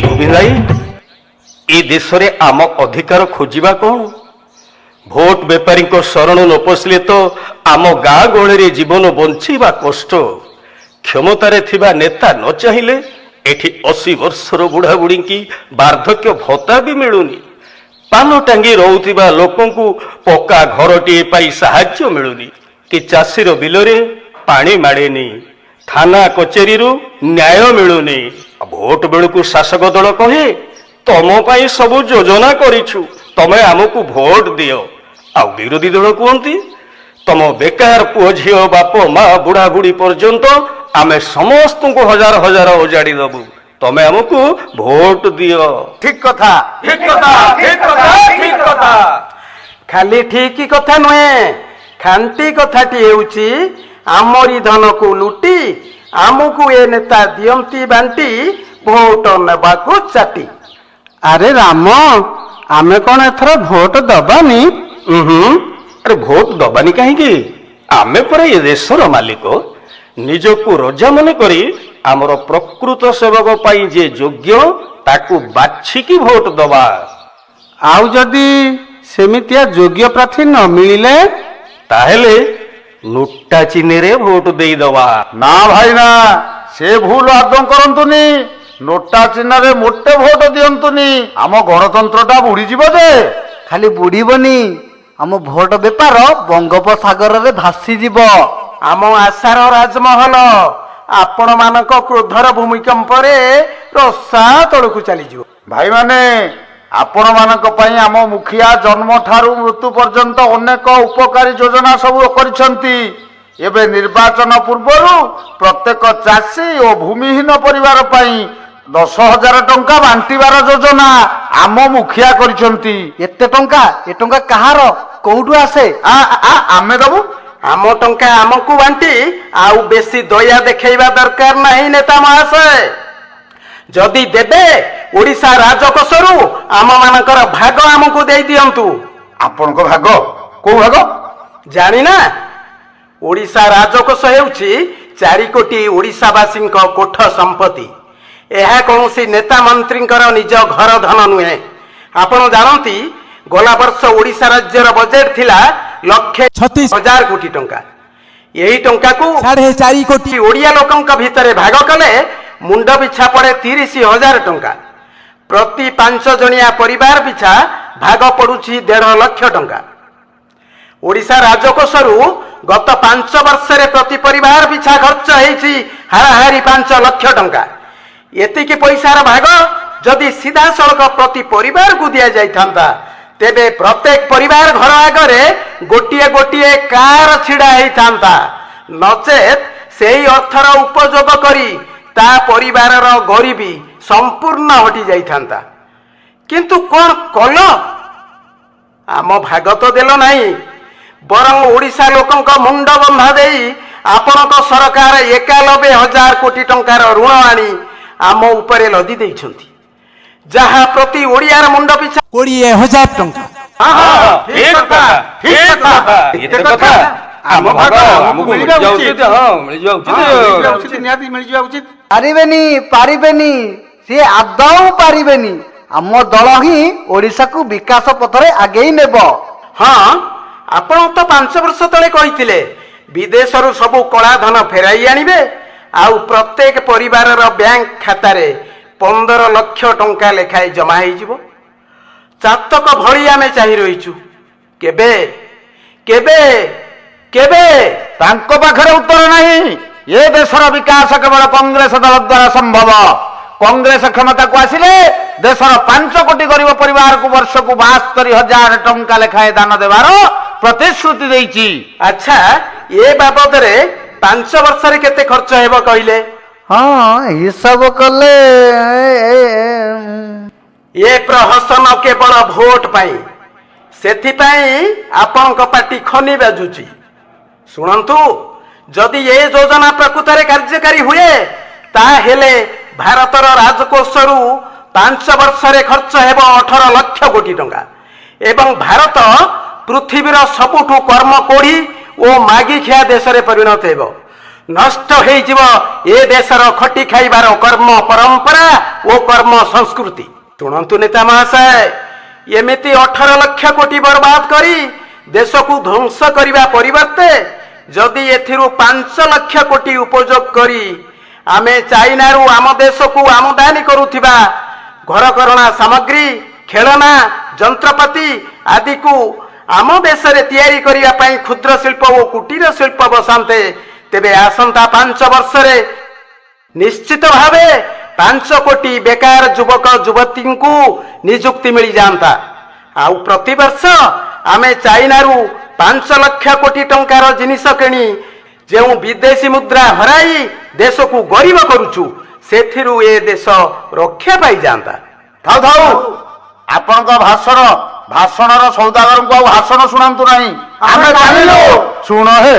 गोविंद भाई ए देश रे आम अधिकार खोजिबा कौन भोट बेपारी को शरण न पशिले तो आम गाँ गहली जीवन बंचीबा कष्ट क्षमतारे थिबा नेता न चाहिए एठी 80 वर्षर बुढ़ा बुढ़ी की वार्धक्य भत्ता भी मिलुनी पान टांगी रोउतिबा लोकंकु पक्का घरटीए पाई साहाय्य मिलुनी कि चाषीर बिलरे पानी माड़ेनी थाना कचेरी न्याय मिलुनी भोट बेलू शासक दल कहे तम पाई सबु योजना करिछु तमे आमको भोट दियो आ विरोधी दल कहती तम बेकार पुओ झील बाप माँ बुढ़ा बुढ़ी पर्यंत आमे समस्त को हजार हजार उजाड़ी दबु तमे आमको भोट दियो। ठीक कथा ठीक कथा ठीक कथा ठीक कथा खाली ठीक कथा नुहे खांटी कथाटी हेउची आमरी धन को लुटी आमको ए नेता दियंती बांटी भोट नेबाकू चाटी। अरे राम आमे कौन एथर भोट दबानी? अरे भोट दबानी कहीं आमे पर ये देशर मालिक निजको रजा मन करी आमर प्रकृत सेवक पाई जे योग्य ताकू बाछिकी भोट दबा। आउ जदि सेमितिया योग्य प्रार्थी न मिलिले ताहेले नोटा चिन्ह रे भोट देई दबा। ना भाई ना से भूल आदम करंतुनी नोटा चिन्ह रे मोटे भोट दियंतुनी आम गणतंत्रटा बुड़ी जीव जे। खाली बुड़ीबनी आम भोट बेपार बंगोपसागर रे भासी जीव। आम आशार राजमहल आपण मानक क्रोधर भूमिकंप रे रसा तळकू चली जीव। भाई माने आपण मानक पई आम मुखिया जन्म ठारू मृत्यु पर्यंत अनेक उपकारी योजना सब करिसंती। एबे निर्वाचन पूर्वरु प्रत्येक चाषी और भूमिहीन परिवार पई 10,000 टंका बांटीबार योजना आम मुखिया करिसंती। एते टंका ए टंका कहार कोउडु आसे? आमे दबु आम टंका आमको बांटी आउ बेसी दया देखैबा दरकार नहीं नेता महाशय। जदि देबे ओडिशा राजकोषरु आम मानकर भाग आमको देई दियंतु। आपण को भाग को भाग जानी ना ओडिशा राजकोष हेउची 4 कोटी ओडिशावासी कोठ संपत्ति। यह कौन नेता मंत्री निज घर धन नुहे। आपण जानती गला वर्ष ओडिशा राज्यर बजेट थिला 1,36,000 कोटी टंका। यही टंका को 4.5 कोटी ओडिया लोकंक भितरे भाग कले मुंड पिछा पड़े 30,000 टंका। प्रति 5 जणिया परिवार पिछा भाग पड़ुछि 1.5 लाख टंका। ओडिशा राजकोषरु गत 5 वर्ष रे प्रति परिवार पिछा खर्च हेछि हाराहारी 5 लाख टंका। एतिकी पैसार भाग जदि सीधा सड़क प्रति परिवार को दिया जाय थांता तेबे प्रत्येक परिवार घर आगरे गोटिए गोटिए कार छिड़ा हेई थांता। नचेत सेही अर्थर उपयोग करी ता परिवारर गरीबी संपूर्ण हटि जाई थांता। किंतु कोन कल आम भाग तो देलो नहीं बरं ओडिशा लोकंक मुंड बंधा देई आपणक सरकार 91,000 कोटी टंकार ऋण आनी आम उपरे लदी देइछंती जहा प्रति ओडियार मुंड पिछा 20,000 टंका। ठीक कथा ठीक कथा एते कथा आम भाग हमको मिल जाउ उचित। हां मिल जाउ उचित नियाती मिल जाउ उचित। पारिबेनी से आदौ पारिबेनी आम दल ही ओडिशा को विकास पथरे आगेई नेबो। हाँ आपण तो 5 वर्ष तले कहिथिले विदेशरु सबु कला धन फेराई आनिबे आउ प्रत्येक परिवारर बैंक खाता रे 15 लाख टंका लेखाई जमा हेई जिवो। चातक भଳି आमे चाहि रहिछु केबे केबे केबे तांको पाखरे उत्तर नहीं। ये देशर विकास केवल कांग्रेस दल द्वारा संभव। कांग्रेस क्षमता को आसिले देशर 5 कोटी गरीब परिवार को वर्ष को 72,000 टंका लेखाए दान देवार प्रतिश्रुति देइछि। अच्छा ये बाबद रे 5 वर्ष रे केते खर्च हेबो कहिले? हाँ हिसाब कले ये प्रहसन केवल भोट पाई सेथि पाई आपनक पार्टी खनी बाजुची। सुनंतु जदि ये योजना प्रकृत रे कार्यकारी हुए ता हेले भारतर राजकोषरु 5 वर्ष रे खर्च हेबो 18 लाख कोटी टंका एवं भारत पृथ्वीर सबुठु कर्म कोढ़ी और मागी खिया देश रे परिणत हेबो। ନଷ୍ଟ ହେଇଯିବ ଏ ଦେଶର ଖଟି ଖାଇବାର କର୍ମ ପରମ୍ପରା ଓ କର୍ମ ସଂସ୍କୃତି। ଶୁଣନ୍ତୁ ନେତା ମହାଶୟ, ଏମିତି 18 ଲକ୍ଷ କୋଟି ବର୍ବାଦ କରି ଦେଶକୁ ଧ୍ୱଂସ କରିବା ପରିବର୍ତ୍ତେ ଯଦି ଏଥିରୁ 5 ଲକ୍ଷ କୋଟି ଉପଯୋଗ କରି ଆମେ ଚାଇନାରୁ ଆମ ଦେଶକୁ ଆମଦାନୀ କରୁଥିବା ଘରକରଣା ସାମଗ୍ରୀ, ଖେଳନା, ଯନ୍ତ୍ରପାତି ଆଦିକୁ ଆମ ଦେଶରେ ତିଆରି କରିବା ପାଇଁ କ୍ଷୁଦ୍ର ଶିଳ୍ପ ଓ କୁଟୀର ଶିଳ୍ପ ବସାନ୍ତେ, ତେବେ ଆସନ୍ତା 5 ବର୍ଷରେ ନିଶ୍ଚିତ ଭାବେ 5 କୋଟି ବେକାର ଯୁବକ ଯୁବତୀଙ୍କୁ ନିଯୁକ୍ତି ମିଳିଯାଆନ୍ତା। ଆଉ ପ୍ରତିବର୍ଷ ଆମେ ଚାଇନାରୁ 5 ଲକ୍ଷ କୋଟି ଟଙ୍କାର ଜିନିଷ କିଣି ଯେଉଁ ବିଦେଶୀ ମୁଦ୍ରା ହରାଇ ଦେଶକୁ ଗରିବ କରୁଛୁ, ସେଥିରୁ ଏ ଦେଶ ରକ୍ଷା ପାଇଯାଆନ୍ତା। ଥାଉ ଥାଉ, ଆପଣଙ୍କ ଭାଷଣର ସୌଦାଗରଙ୍କୁ ଆଉ ଭାଷଣ ଶୁଣାନ୍ତୁ ନାହିଁ। ଆମେ ଜାଣିଲୁ। ଶୁଣ ହେ,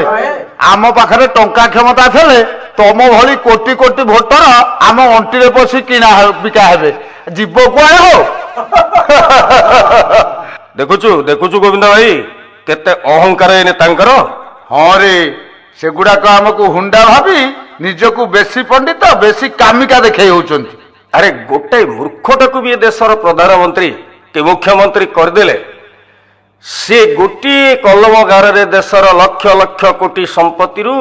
ଆମ ପାଖରେ ଟଙ୍କା କ୍ଷମତା ଥିଲେ ତମ ଭଳି କୋଟି କୋଟି ଭୋଟର ଆମ ଅଣ୍ଟିରେ ପଶି କିଣା ବିକା ହେବେ। ଯିବ କୁଆଡ଼େ ହୋ? ଦେଖୁଛୁ ଗୋବିନ୍ଦ ଭାଇ, କେତେ ଅହଙ୍କାର ଏ ନେତାଙ୍କର। ହଁ ରେ, ସେଗୁଡାକ ଆମକୁ ହୁଣ୍ଡା ଭାବି ନିଜକୁ ବେଶୀ ପଣ୍ଡିତ, ବେଶୀ କାମିକା ଦେଖେଇ ହଉଛନ୍ତି। ଆରେ ଗୋଟେ ମୂର୍ଖଟାକୁ ବି ଏ ଦେଶର ପ୍ରଧାନମନ୍ତ୍ରୀ କି ମୁଖ୍ୟମନ୍ତ୍ରୀ କରିଦେଲେ, ସେ ଗୋଟିଏ କଲମ ଗାରରେ ଦେଶର ଲକ୍ଷ ଲକ୍ଷ କୋଟି ସମ୍ପତ୍ତିରୁ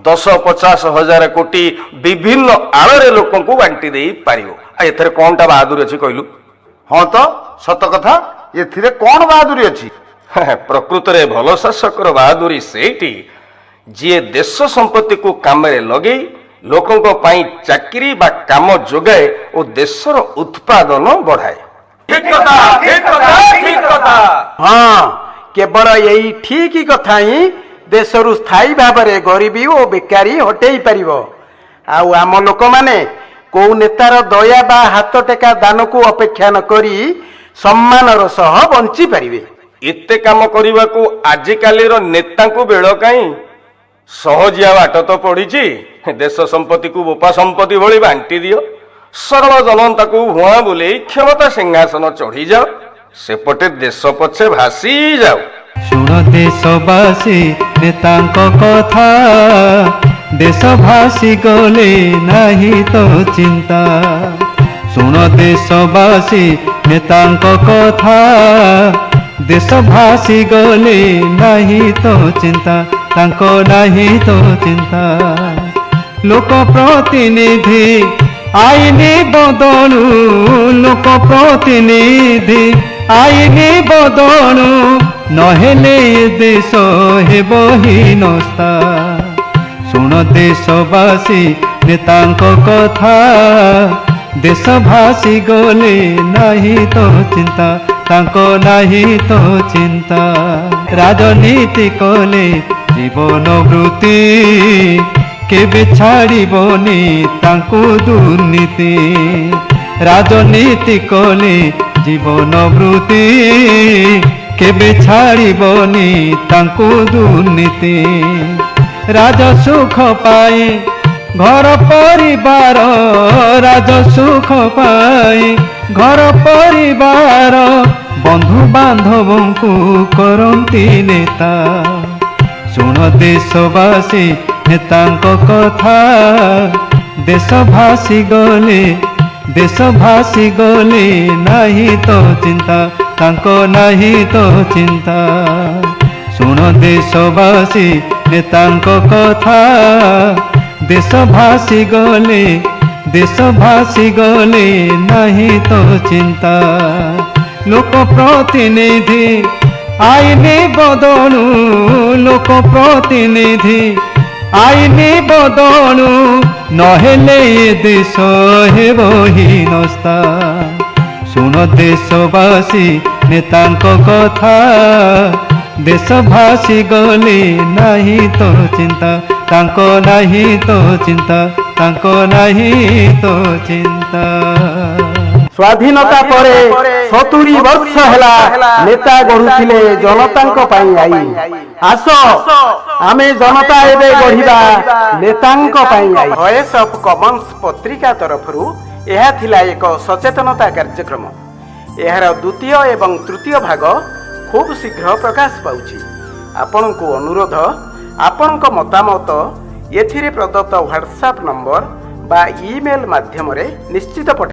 10-50 ହଜାର କୋଟି ବିଭିନ୍ନ ଆଳରେ ଲୋକଙ୍କୁ ବାଣ୍ଟି ଦେଇ ପାରିବ। ଆଉ ଏଥିରେ କଣଟା ବାହାଦୁରୀ ଅଛି କହିଲୁ? ହଁ ତ, ସତ କଥା। ଏଥିରେ କଣ ବାହାଦୁରୀ ଅଛି? ପ୍ରକୃତରେ ଭଲ ଶାସକର ବାହାଦୁରୀ ସେଇଠି, ଯିଏ ଦେଶ ସମ୍ପତ୍ତିକୁ କାମରେ ଲଗେଇ ଲୋକଙ୍କ ପାଇଁ ଚାକିରି ବା କାମ ଯୋଗାଏ ଓ ଦେଶର ଉତ୍ପାଦନ ବଢାଏ। ଠିକ କଥା। ହଁ, କେବଳ ଏଇ ଠିକ କଥା ହିଁ ଦେଶରୁ ସ୍ଥାୟୀ ଭାବରେ ଗରିବୀ ଓ ବେକାରୀ ହଟେଇ ପାରିବ। ଆଉ ଆମ ଲୋକମାନେ କୋଉ ନେତାର ଦୟା ବା ହାତ ଟେକା ଦାନକୁ ଅପେକ୍ଷା ନ କରି ସମ୍ମାନର ସହ ବଞ୍ଚି ପାରିବେ। ଏତେ କାମ କରିବାକୁ ଆଜିକାଲିର ନେତାଙ୍କୁ ବେଳ କାହିଁ? ସହଜିଆ ବାଟ ତ ପଡିଛି। ଦେଶ ସମ୍ପତ୍ତିକୁ ବୋପା ସମ୍ପତ୍ତି ଭଳି ବାଣ୍ଟି ଦିଅ, ସରଳ ଜନତାକୁ ହୁଆ ବୁଲେଇ କ୍ଷମତା ସିଂହାସନ ଚଢିଯାଅ, ସେପଟେ ଦେଶ ପଛେ ଭାସି ଯାଉ। ଶୁଣ ଦେଶବାସୀ ନେତାଙ୍କ କଥା, ଦେଶ ଭାସି ଗଲେ ନାହିଁ ତ ଚିନ୍ତା। ଶୁଣ ଦେଶବାସୀ ନେତାଙ୍କ କଥା, ଦେଶ ଭାସି ଗଲେ ନାହିଁ ତ ଚିନ୍ତା, ତାଙ୍କ ନାହିଁ ତ ଚିନ୍ତା। ଲୋକ ପ୍ରତିନିଧି ଆଇନି ବଦଳୁ, ଲୋକ ପ୍ରତିନିଧି ଆଇନି ବଦଳୁ, ନହେଲେ ଏ ଦେଶ ହେବ ହୀନସ୍ତା। ଶୁଣ ଦେଶବାସୀ ନେତାଙ୍କ କଥା, ଦେଶ ଭାସି ଗଲେ ନାହିଁ ତ ଚିନ୍ତା, ତାଙ୍କ ନାହିଁ ତ ଚିନ୍ତା। ରାଜନୀତି କଲେ ଜୀବନ ବୃତ୍ତି, କେବେ ଛାଡ଼ିବନି ତାଙ୍କୁ ଦୁର୍ନୀତି। ରାଜନୀତି କଲେ ଜୀବନ ବୃତ୍ତି, କେବେ ଛାଡ଼ିବନି ତାଙ୍କୁ ଦୁର୍ନୀତି। ରାଜସୁଖ ପାଇଁ ଘର ପରିବାର, ରାଜସୁଖ ପାଇଁ ଘର ପରିବାର, ବନ୍ଧୁ ବାନ୍ଧବଙ୍କୁ କରନ୍ତି ନେତା। ଶୁଣ ଦେଶବାସୀ ନେତାଙ୍କ କଥା, ଦେଶ ଭାସି ଗଲେ, ଦେଶ ଭାସି ଗଲେ ନାହିଁ ତ ଚିନ୍ତା, ତାଙ୍କ ନାହିଁ ତ ଚିନ୍ତା। ଶୁଣ ଦେଶବାସୀ ନେତାଙ୍କ କଥା, ଦେଶ ଭାସି ଗଲେ, ଦେଶ ଭାସି ଗଲେ ନାହିଁ ତ ଚିନ୍ତା। ଲୋକ ପ୍ରତିନିଧି ଆଇନି ବଦଳୁ, ଲୋକ ପ୍ରତିନିଧି ଆଇନି ବଦଳୁ, ନହେଲେ ଏ ଦେଶ ହେବ ହୀନସ୍ତା। ଶୁଣ ଦେଶବାସୀ ନେତାଙ୍କ କଥା, ଦେଶ ଭାସି ଗଲେ ନାହିଁ ତ ଚିନ୍ତା, ତାଙ୍କ ନାହିଁ ତ ଚିନ୍ତା, ତାଙ୍କ ନାହିଁ ତ ଚିନ୍ତା। ସ୍ୱାଧୀନତା ପରେ 70 ବର୍ଷ ହେଲା ନେତା ଗଢୁଥିଲେ ଜନତାଙ୍କ ପାଇଁ ଆଇନ। ଆସ ଆମେ ଜନତା ଏବେ ଗଢିବା ନେତାଙ୍କ ପାଇଁ ଆଇନ। ଭଏସ୍ ଅଫ୍ କମନ୍ସ ପତ୍ରିକା ତରଫରୁ ଏହା ଥିଲା ଏକ ସଚେତନତା କାର୍ଯ୍ୟକ୍ରମ। ଏହାର ଦ୍ୱିତୀୟ ଏବଂ ତୃତୀୟ ଭାଗ ଖୁବ୍ ଶୀଘ୍ର ପ୍ରକାଶ ପାଉଛି। ଆପଣଙ୍କୁ ଅନୁରୋଧ, ଆପଣଙ୍କ ମତାମତ ଏଥିରେ ପ୍ରଦତ୍ତ ହ୍ୱାଟ୍ସଆପ୍ ନମ୍ବର ବା ଇମେଲ ମାଧ୍ୟମରେ ନିଶ୍ଚିତ ପଠାଇବେ।